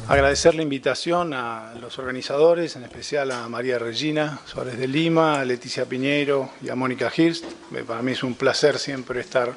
Agradecer la invitación a los organizadores, en especial a María Regina Suárez de Lima, a Leticia Piñeiro y a Mónica Hirst. Para mí es un placer siempre estar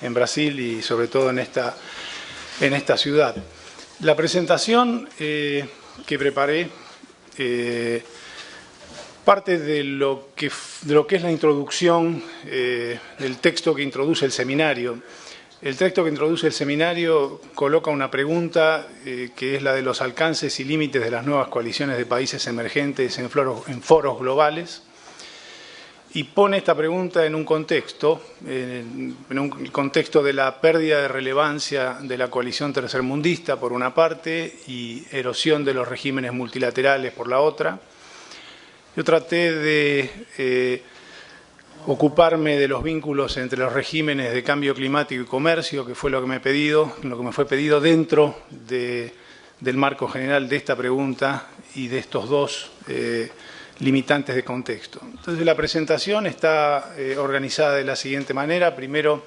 en Brasil y sobre todo en esta ciudad. La presentación que preparé parte de lo que es la introducción del texto que introduce el seminario. El texto que introduce el seminario coloca una pregunta que es la de los alcances y límites de las nuevas coaliciones de países emergentes en foros globales, y pone esta pregunta en un contexto de la pérdida de relevancia de la coalición tercermundista por una parte y erosión de los regímenes multilaterales por la otra. Yo traté de ocuparme de los vínculos entre los regímenes de cambio climático y comercio, que fue lo que me fue pedido dentro del marco general de esta pregunta y de estos dos limitantes de contexto. Entonces, la presentación está organizada de la siguiente manera. Primero,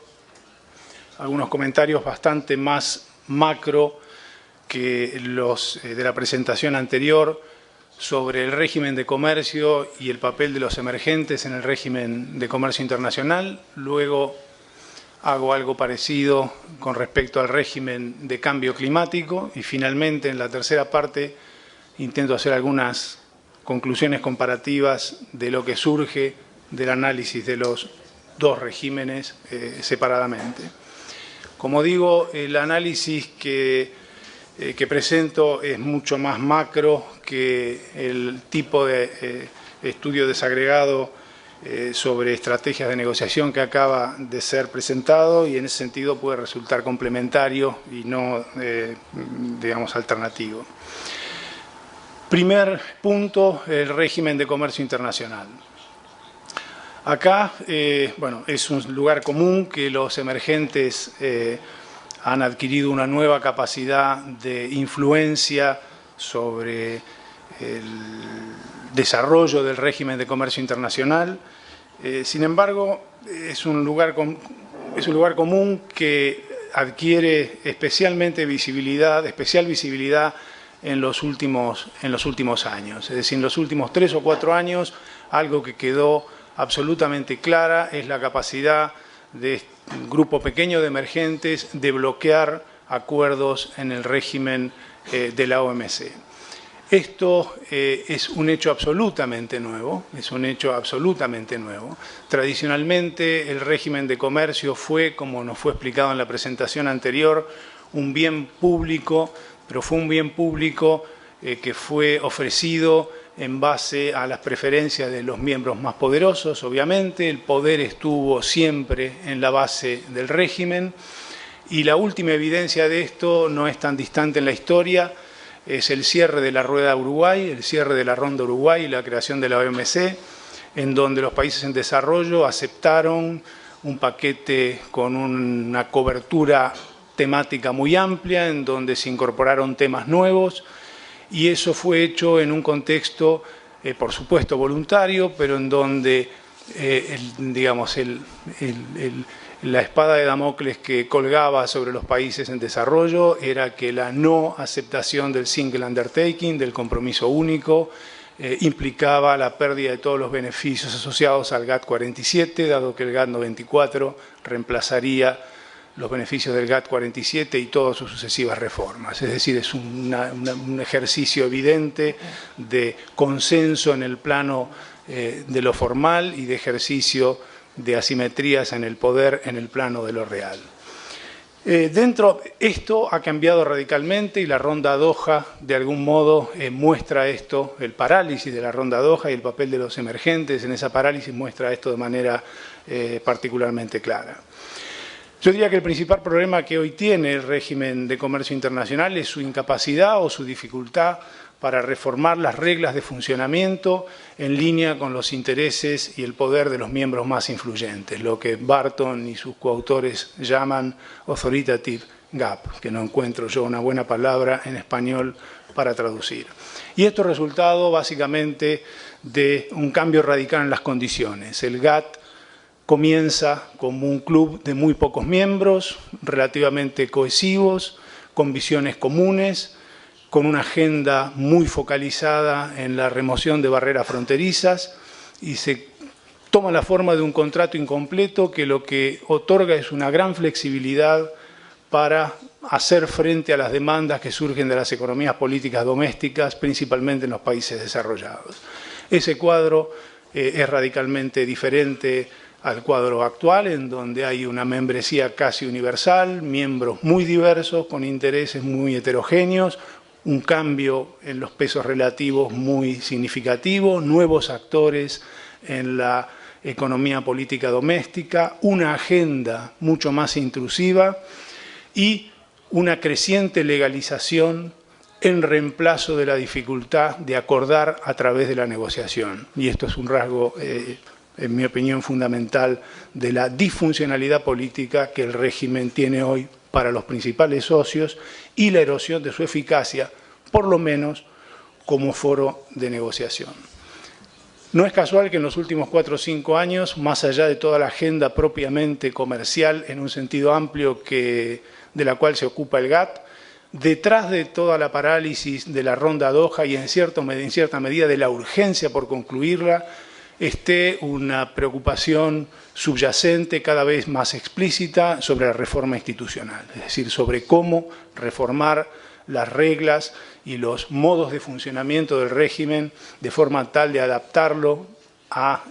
algunos comentarios bastante más macro que los de la presentación anterior sobre el régimen de comercio y el papel de los emergentes en el régimen de comercio internacional. Luego hago algo parecido con respecto al régimen de cambio climático y finalmente en la tercera parte intento hacer algunas conclusiones comparativas de lo que surge del análisis de los dos regímenes separadamente. Como digo, el análisis que presento es mucho más macro que el tipo de estudio desagregado sobre estrategias de negociación que acaba de ser presentado, y en ese sentido puede resultar complementario y no, digamos, alternativo. Primer punto, el régimen de comercio internacional. Acá, bueno, es un lugar común que los emergentes han adquirido una nueva capacidad de influencia sobre el desarrollo del régimen de comercio internacional. Sin embargo, es un lugar común que adquiere especial visibilidad en los últimos años. Es decir, en los últimos 3 o 4 años, algo que quedó absolutamente clara es la capacidad de un grupo pequeño de emergentes de bloquear acuerdos en el régimen de la OMC. Esto es un hecho absolutamente nuevo, Tradicionalmente, el régimen de comercio fue, como nos fue explicado en la presentación anterior, un bien público, pero fue un bien público que fue ofrecido en base a las preferencias de los miembros más poderosos. Obviamente, el poder estuvo siempre en la base del régimen, y la última evidencia de esto no es tan distante en la historia, es el cierre de la Rueda Uruguay, el cierre de la Ronda Uruguay y la creación de la OMC, en donde los países en desarrollo aceptaron un paquete con una cobertura temática muy amplia, en donde se incorporaron temas nuevos, y eso fue hecho en un contexto, por supuesto, voluntario, pero en donde, la espada de Damocles que colgaba sobre los países en desarrollo era que la no aceptación del single undertaking, del compromiso único, implicaba la pérdida de todos los beneficios asociados al GATT 47, dado que el GATT 94 reemplazaría los beneficios del GATT 47 y todas sus sucesivas reformas. Es decir, es un ejercicio evidente de consenso en el plano de lo formal y de ejercicio de asimetrías en el poder en el plano de lo real. Esto ha cambiado radicalmente, y la Ronda Doha, de algún modo, muestra esto, el parálisis de la Ronda Doha y el papel de los emergentes en esa parálisis muestra esto de manera particularmente clara. Yo diría que el principal problema que hoy tiene el régimen de comercio internacional es su incapacidad o su dificultad para reformar las reglas de funcionamiento en línea con los intereses y el poder de los miembros más influyentes, lo que Barton y sus coautores llaman authoritative gap, que no encuentro yo una buena palabra en español para traducir. Y esto es resultado básicamente de un cambio radical en las condiciones. El GATT comienza como un club de muy pocos miembros, relativamente cohesivos, con visiones comunes, con una agenda muy focalizada en la remoción de barreras fronterizas y se toma la forma de un contrato incompleto que lo que otorga es una gran flexibilidad para hacer frente a las demandas que surgen de las economías políticas domésticas, principalmente en los países desarrollados. Ese cuadro es radicalmente diferente al cuadro actual, en donde hay una membresía casi universal, miembros muy diversos, con intereses muy heterogéneos, un cambio en los pesos relativos muy significativo, nuevos actores en la economía política doméstica, una agenda mucho más intrusiva y una creciente legalización en reemplazo de la dificultad de acordar a través de la negociación. Y esto es un rasgo, en mi opinión, fundamental de la disfuncionalidad política que el régimen tiene hoy para los principales socios y la erosión de su eficacia, por lo menos como foro de negociación. No es casual que en los últimos 4 o 5 años, más allá de toda la agenda propiamente comercial en un sentido amplio de la cual se ocupa el GATT, detrás de toda la parálisis de la ronda Doha y en cierta medida de la urgencia por concluirla, esté una preocupación subyacente cada vez más explícita sobre la reforma institucional, es decir, sobre cómo reformar las reglas y los modos de funcionamiento del régimen de forma tal de adaptarlo a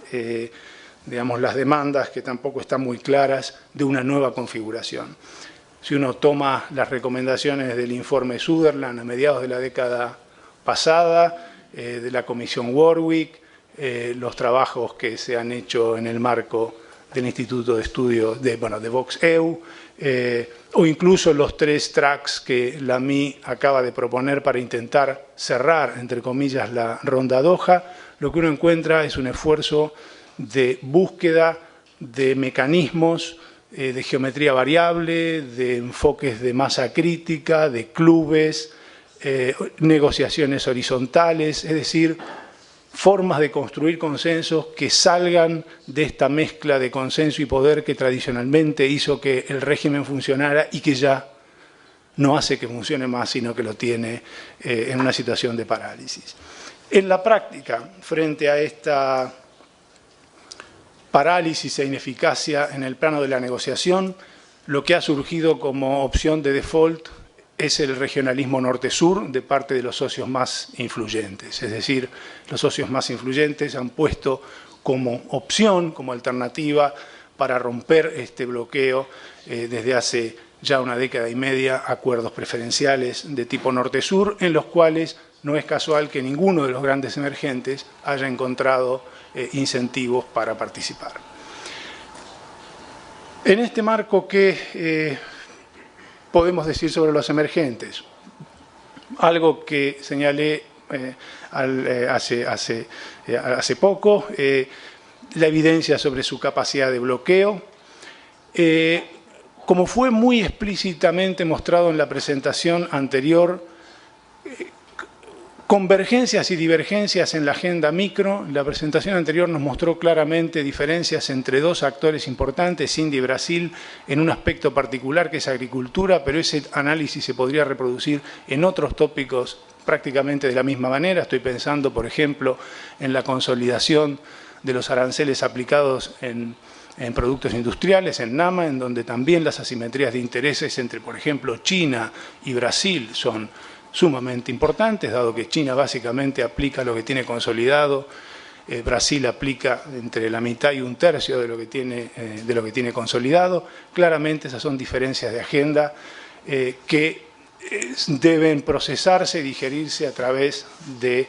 digamos, las demandas que tampoco están muy claras de una nueva configuración. Si uno toma las recomendaciones del informe Sutherland a mediados de la década pasada, de la Comisión Warwick, los trabajos que se han hecho en el marco del Instituto de Estudio de Vox-EU, o incluso los 3 tracks que la MI acaba de proponer para intentar cerrar, entre comillas, la ronda Doha, lo que uno encuentra es un esfuerzo de búsqueda de mecanismos de geometría variable, de enfoques de masa crítica, de clubes, negociaciones horizontales, es decir, formas de construir consensos que salgan de esta mezcla de consenso y poder que tradicionalmente hizo que el régimen funcionara y que ya no hace que funcione más, sino que lo tiene en una situación de parálisis. En la práctica, frente a esta parálisis e ineficacia en el plano de la negociación, lo que ha surgido como opción de default es el regionalismo norte-sur de parte de los socios más influyentes. Es decir, los socios más influyentes han puesto como opción, como alternativa para romper este bloqueo desde hace ya una década y media, acuerdos preferenciales de tipo norte-sur, en los cuales no es casual que ninguno de los grandes emergentes haya encontrado incentivos para participar. En este marco, ¿qué podemos decir sobre los emergentes? Algo que señalé hace poco, la evidencia sobre su capacidad de bloqueo. Como fue muy explícitamente mostrado en la presentación anterior, convergencias y divergencias en la agenda micro. La presentación anterior nos mostró claramente diferencias entre 2 actores importantes, India y Brasil, en un aspecto particular que es agricultura, pero ese análisis se podría reproducir en otros tópicos prácticamente de la misma manera. Estoy pensando, por ejemplo, en la consolidación de los aranceles aplicados en productos industriales, en NAMA, en donde también las asimetrías de intereses entre, por ejemplo, China y Brasil son sumamente importantes, dado que China básicamente aplica lo que tiene consolidado, Brasil aplica entre la mitad y 1/3 de lo que tiene consolidado. Claramente esas son diferencias de agenda que deben procesarse y digerirse a través de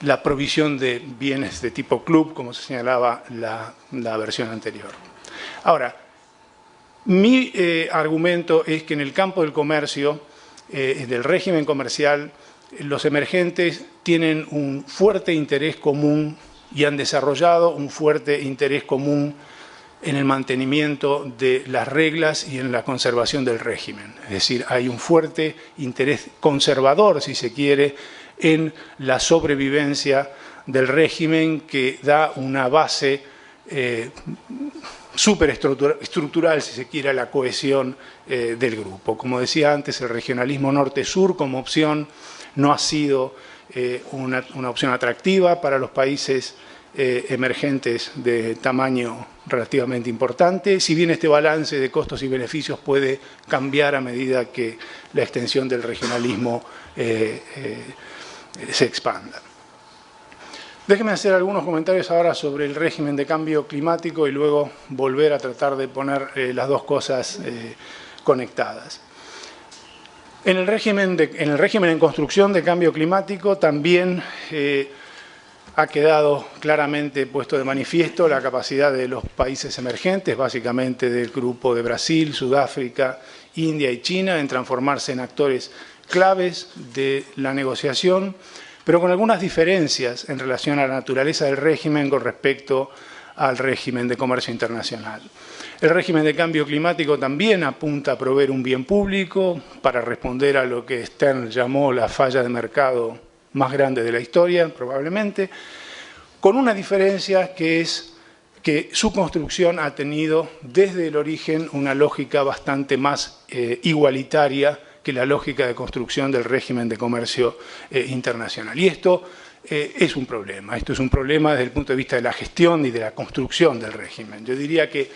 la provisión de bienes de tipo club, como se señalaba la versión anterior. Ahora, mi argumento es que en el campo del comercio, del régimen comercial, los emergentes tienen un fuerte interés común y han desarrollado un fuerte interés común en el mantenimiento de las reglas y en la conservación del régimen. Es decir, hay un fuerte interés conservador, si se quiere, en la sobrevivencia del régimen, que da una base superestructural, si se quiere, la cohesión del grupo. Como decía antes, el regionalismo norte-sur como opción no ha sido una opción atractiva para los países emergentes de tamaño relativamente importante, si bien este balance de costos y beneficios puede cambiar a medida que la extensión del regionalismo se expanda. Déjenme hacer algunos comentarios ahora sobre el régimen de cambio climático y luego volver a tratar de poner las dos cosas conectadas. En el régimen en construcción de cambio climático también ha quedado claramente puesto de manifiesto la capacidad de los países emergentes, básicamente del grupo de Brasil, Sudáfrica, India y China, en transformarse en actores claves de la negociación, pero con algunas diferencias en relación a la naturaleza del régimen con respecto al régimen de comercio internacional. El régimen de cambio climático también apunta a proveer un bien público para responder a lo que Stern llamó la falla de mercado más grande de la historia, probablemente, con una diferencia que es que su construcción ha tenido desde el origen una lógica bastante más igualitaria que la lógica de construcción del régimen de comercio internacional. Y esto es un problema. Esto es un problema desde el punto de vista de la gestión y de la construcción del régimen. Yo diría que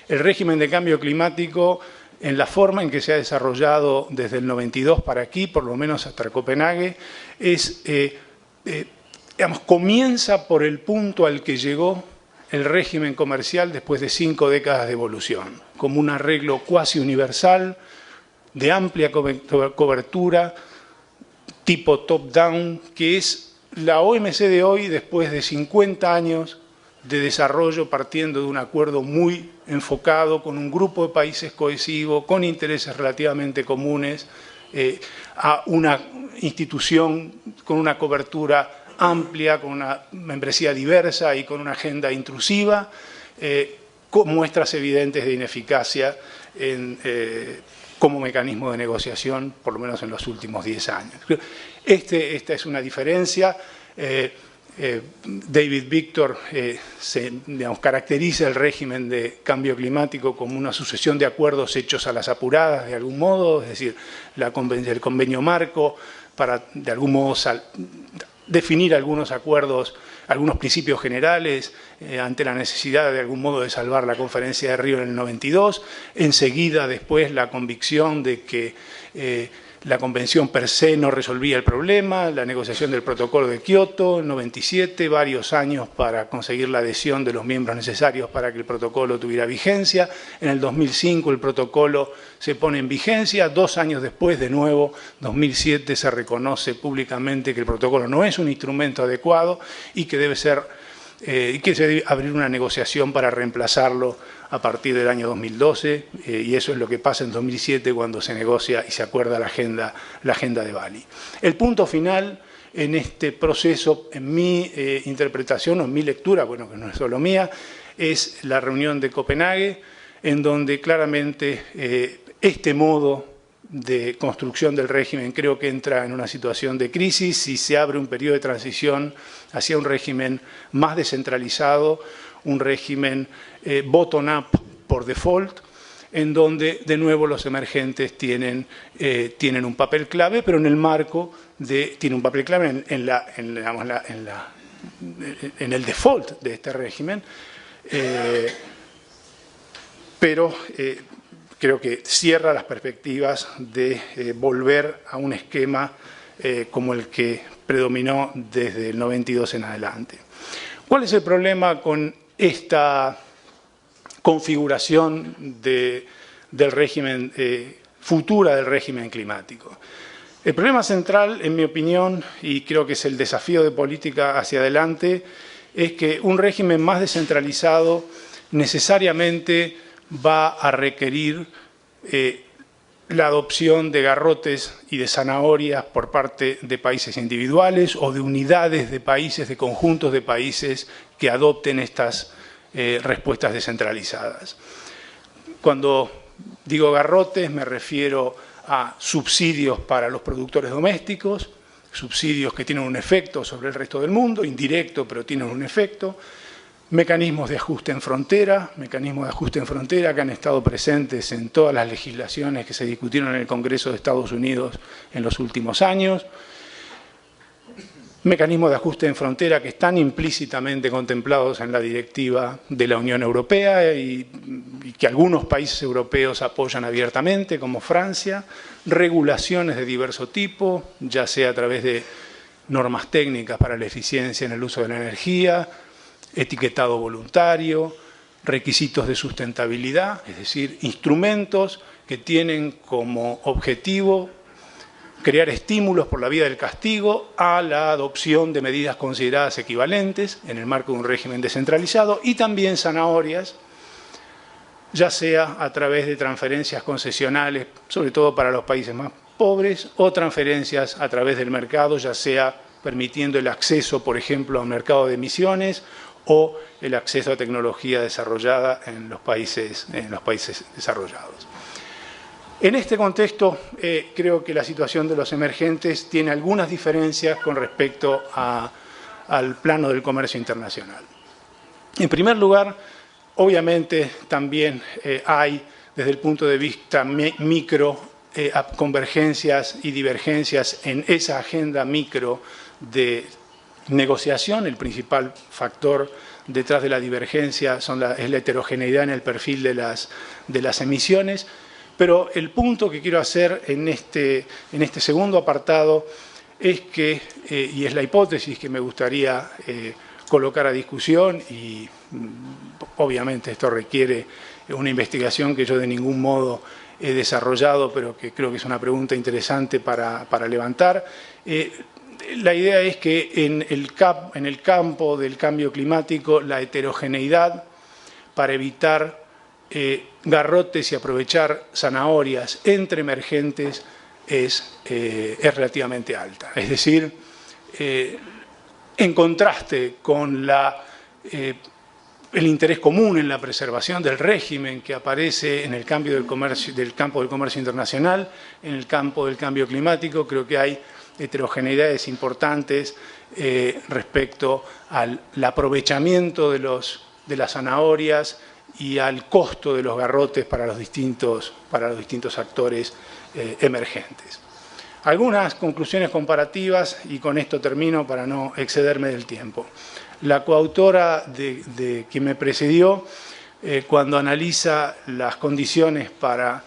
el régimen de cambio climático, en la forma en que se ha desarrollado desde el 92 para aquí, por lo menos hasta Copenhague, comienza por el punto al que llegó el régimen comercial después de 5 décadas de evolución, como un arreglo cuasi universal, de amplia cobertura, tipo top-down, que es la OMC de hoy después de 50 años de desarrollo partiendo de un acuerdo muy enfocado con un grupo de países cohesivo, con intereses relativamente comunes, a una institución con una cobertura amplia, con una membresía diversa y con una agenda intrusiva, con muestras evidentes de ineficacia como mecanismo de negociación, por lo menos en los últimos 10 años. Esta es una diferencia. David Victor caracteriza el régimen de cambio climático como una sucesión de acuerdos hechos a las apuradas, de algún modo, es decir, el convenio marco para, de algún modo, definir algunos acuerdos, algunos principios generales ante la necesidad de algún modo de salvar la conferencia de Río en el 92, enseguida después la convicción de que la convención per se no resolvía el problema, la negociación del protocolo de Kioto, el 97, varios años para conseguir la adhesión de los miembros necesarios para que el protocolo tuviera vigencia. En el 2005 el protocolo se pone en vigencia, 2 años después, de nuevo, 2007, se reconoce públicamente que el protocolo no es un instrumento adecuado y que se debe abrir una negociación para reemplazarlo a partir del año 2012, y eso es lo que pasa en 2007 cuando se negocia y se acuerda la agenda de Bali. El punto final en este proceso, en mi interpretación o en mi lectura, bueno, que no es solo mía, es la reunión de Copenhague, en donde claramente este modo de construcción del régimen creo que entra en una situación de crisis y se abre un periodo de transición hacia un régimen más descentralizado, un régimen bottom-up por default, en donde de nuevo los emergentes tienen un papel clave, pero en el marco tiene un papel clave en el default de este régimen, pero creo que cierra las perspectivas de volver a un esquema como el que predominó desde el 92 en adelante. ¿Cuál es el problema con esta configuración del régimen futura del régimen climático? El problema central, en mi opinión, y creo que es el desafío de política hacia adelante, es que un régimen más descentralizado necesariamente va a requerir la adopción de garrotes y de zanahorias por parte de países individuales o de unidades de países, de conjuntos de países que adopten estas respuestas descentralizadas. Cuando digo garrotes me refiero a subsidios para los productores domésticos, subsidios que tienen un efecto sobre el resto del mundo, indirecto pero tienen un efecto, Mecanismos de ajuste en frontera que han estado presentes en todas las legislaciones que se discutieron en el Congreso de Estados Unidos en los últimos años. Mecanismos de ajuste en frontera que están implícitamente contemplados en la directiva de la Unión Europea y que algunos países europeos apoyan abiertamente, como Francia. Regulaciones de diverso tipo, ya sea a través de normas técnicas para la eficiencia en el uso de la energía, etiquetado voluntario, requisitos de sustentabilidad, es decir, instrumentos que tienen como objetivo crear estímulos por la vía del castigo a la adopción de medidas consideradas equivalentes en el marco de un régimen descentralizado y también zanahorias, ya sea a través de transferencias concesionales, sobre todo para los países más pobres, o transferencias a través del mercado, ya sea permitiendo el acceso, por ejemplo, a un mercado de emisiones o el acceso a tecnología desarrollada en los países desarrollados. En este contexto, creo que la situación de los emergentes tiene algunas diferencias con respecto al plano del comercio internacional. En primer lugar, obviamente también hay, desde el punto de vista micro, convergencias y divergencias en esa agenda micro de negociación. El principal factor detrás de la divergencia es la heterogeneidad en el perfil de las emisiones. Pero el punto que quiero hacer en este segundo apartado es que, y es la hipótesis que me gustaría colocar a discusión, y obviamente esto requiere una investigación que yo de ningún modo he desarrollado, pero que creo que es una pregunta interesante para levantar. La idea es que en el campo del cambio climático, la heterogeneidad para evitar garrotes y aprovechar zanahorias entre emergentes es relativamente alta. Es decir, en contraste con el interés común en la preservación del régimen que aparece en el campo del comercio internacional, en el campo del cambio climático, creo que hay heterogeneidades importantes respecto al aprovechamiento de las zanahorias y al costo de los garrotes para los distintos actores emergentes. Algunas conclusiones comparativas, y con esto termino para no excederme del tiempo. La coautora de quien me precedió, cuando analiza las condiciones para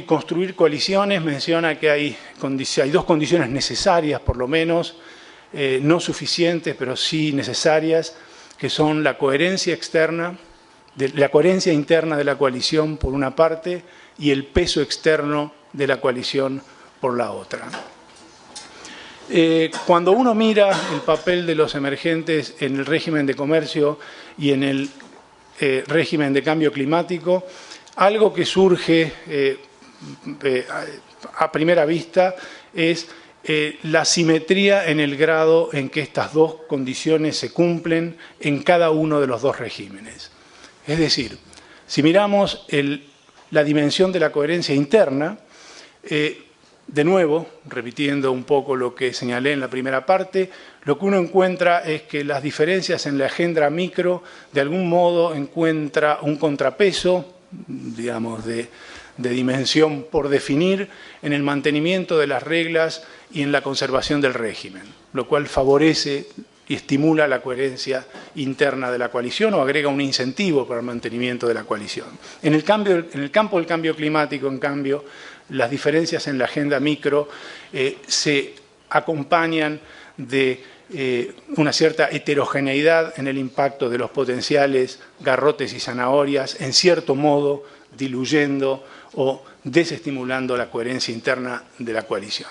construir coaliciones, menciona que hay dos condiciones necesarias, por lo menos, no suficientes, pero sí necesarias, que son la coherencia externa, la coherencia interna de la coalición por una parte y el peso externo de la coalición por la otra. Cuando uno mira el papel de los emergentes en el régimen de comercio y en el régimen de cambio climático, algo que surge a primera vista es la simetría en el grado en que estas dos condiciones se cumplen en cada uno de los dos regímenes. Es decir, si miramos la dimensión de la coherencia interna, de nuevo, repitiendo un poco lo que señalé en la primera parte, lo que uno encuentra es que las diferencias en la agenda micro de algún modo encuentra un contrapeso, digamos, de dimensión por definir en el mantenimiento de las reglas y en la conservación del régimen, lo cual favorece y estimula la coherencia interna de la coalición o agrega un incentivo para el mantenimiento de la coalición. En el campo del cambio climático, en cambio, las diferencias en la agenda micro se acompañan de una cierta heterogeneidad en el impacto de los potenciales garrotes y zanahorias, en cierto modo diluyendo o desestimulando la coherencia interna de la coalición.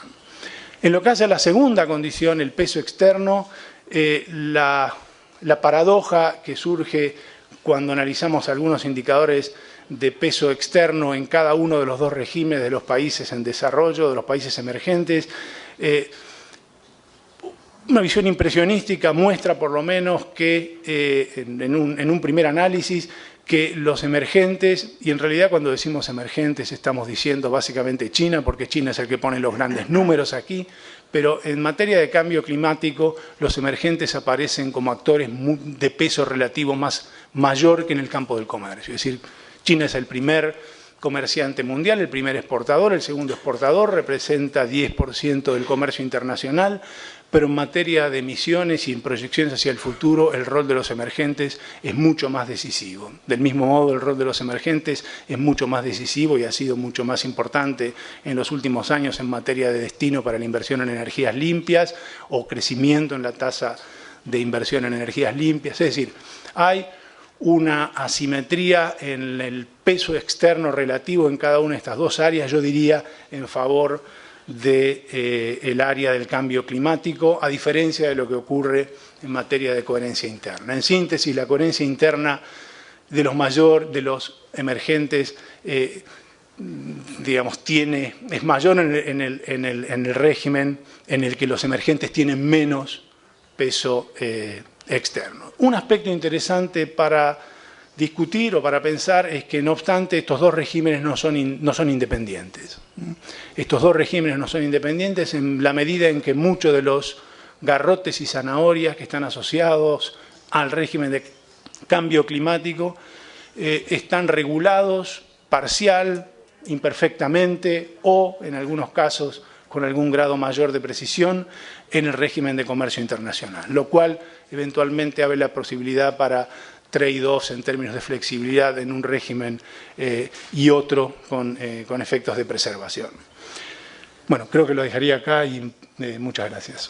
En lo que hace a la segunda condición, el peso externo, la paradoja que surge cuando analizamos algunos indicadores de peso externo en cada uno de los dos regímenes de los países en desarrollo, de los países emergentes. Una visión impresionística muestra por lo menos que, en un primer análisis, que los emergentes, y en realidad cuando decimos emergentes estamos diciendo básicamente China, porque China es el que pone los grandes números aquí, pero en materia de cambio climático los emergentes aparecen como actores de peso relativo mayor que en el campo del comercio. Es decir, China es el primer comerciante mundial, el primer exportador, el segundo exportador, representa 10% del comercio internacional, pero en materia de emisiones y en proyecciones hacia el futuro, el rol de los emergentes es mucho más decisivo. Del mismo modo, el rol de los emergentes es mucho más decisivo y ha sido mucho más importante en los últimos años en materia de destino para la inversión en energías limpias o crecimiento en la tasa de inversión en energías limpias. Es decir, hay una asimetría en el peso externo relativo en cada una de estas dos áreas, yo diría, en favor del área del cambio climático, a diferencia de lo que ocurre en materia de coherencia interna. En síntesis, la coherencia interna de los emergentes, digamos, es mayor en el régimen en el que los emergentes tienen menos peso externo. Un aspecto interesante para discutir o para pensar es que, no obstante, estos dos regímenes no son independientes. Estos dos regímenes no son independientes en la medida en que muchos de los garrotes y zanahorias que están asociados al régimen de cambio climático están regulados parcial, imperfectamente o, en algunos casos, con algún grado mayor de precisión en el régimen de comercio internacional, lo cual eventualmente abre la posibilidad para trade-offs en términos de flexibilidad en un régimen y otro con efectos de preservación. Bueno, creo que lo dejaría acá y muchas gracias.